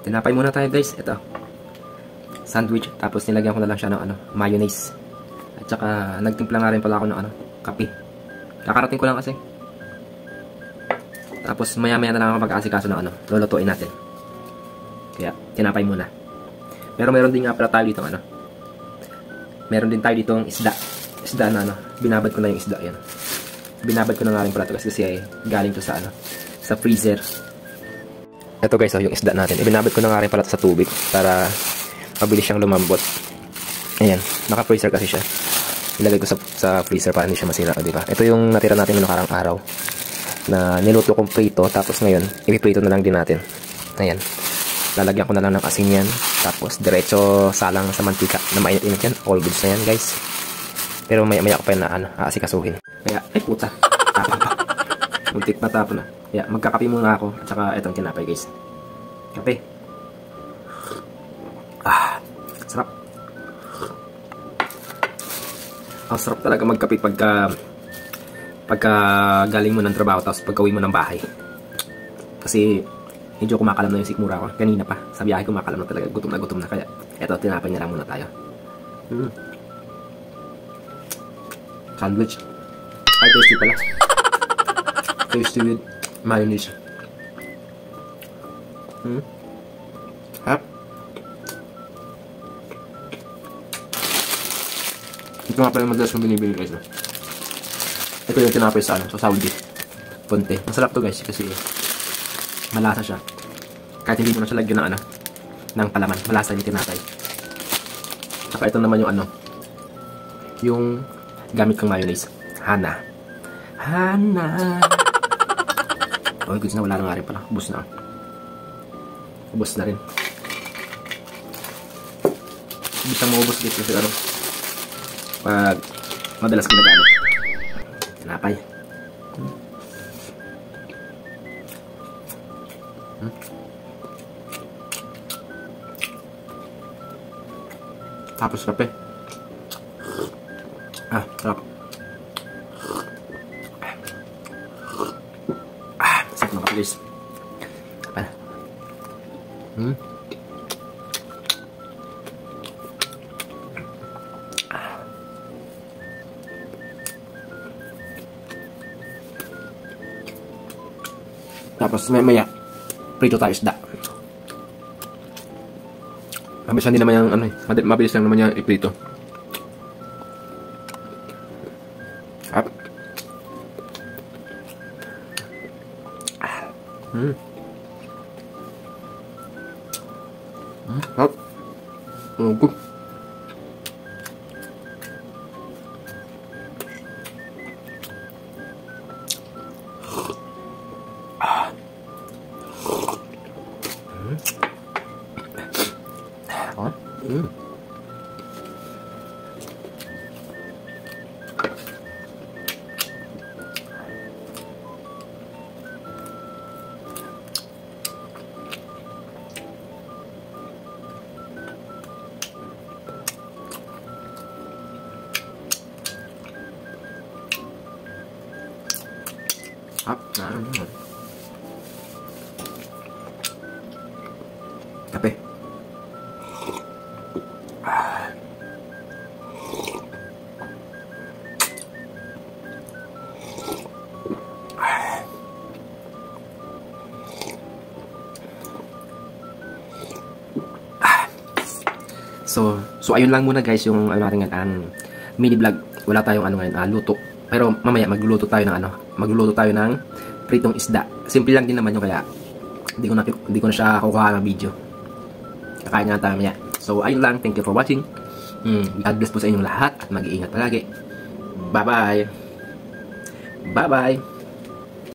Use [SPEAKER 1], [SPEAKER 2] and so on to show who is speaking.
[SPEAKER 1] tinapay muna tayo guys. Ito. Sandwich. Tapos nilagyan ko na lang siya ng mayonnaise. At saka nagtimpla nga rin pala ako ng kape. Kakarating ko lang kasi. Tapos maya-maya na lang ako mag-aasikaso ng lulutuin natin. Kaya tinapay muna. Pero meron din nga pala tayo dito meron din tayo ditong isda. Isda na binabad ko na yung isda yan. Binabad ko na nga rin pala ito kasi galing to sa sa freezer. Ito guys, yung isda natin. Ibinabad ko na nga rin pala ito sa tubig para mabilis siyang lumambot. Ayan, naka-freezer kasi siya. Ilagay ko sa freezer para hindi siya masira, di ba? Ito yung natira natin noong nakarang araw na niluto kong prito, tapos ngayon ipiprito na lang din natin. Ayan. Lalagyan ko na lang ng asin yan. Tapos diretso salang sa mantika na mainit-init yan. All goods na yan guys. Pero maya ko pa yun na aasikasuhin. Kaya, ay puta. Tapon pa. Muntik pa tapon na. Kaya magkakape muna ako. At saka itong tinapay guys. Kape. Sarap. Ang sarap talaga magkape pagka galing mo ng trabaho tapos pagka uwi mo ng bahay. Kasi medyo kumakalam na yung sikmura ko. Kanina pa. Sa biyahe kumakalam na talaga. Gutom na. Kaya eto, tinapay na lang muna tayo. Sandwich. Ay, tasty pala. Tasty with mayonnaise. Hap. Ito nga pala yung madalas kong binibili guys. Ito yung tinapay sa Saudi. Ponte. Masarap to guys kasi malasa siya. Kahit hindi mo na siya lagyan ng palaman. Malasa yung tinapay. Saka ito naman yung yung gamit kong mayonnaise. Hana. Oh, goods na. Wala na nga rin pala. Ubus na. Ubus na rin. Ubus na maubos dito kasi pag madalas ginagamit. Tinapay. Tapos kape. Sarap. Sarap ng kape guys. Apa? Tapos maya prito tayo isda. Mabilis din naman yung mabilis lang naman yung iprito. Up. Up. Good. Kape. So ayun lang muna guys yung natin mini vlog. Wala tayong ngayon luto. Pero mamaya magluluto tayo ng pritong isda. Simple lang din naman yung kaya hindi ko na siya kukuha ng video. Kakain nga tayo mamaya. So ayun lang, thank you for watching. God bless po sa inyong lahat at mag-iingat palagi. Bye bye. Bye bye.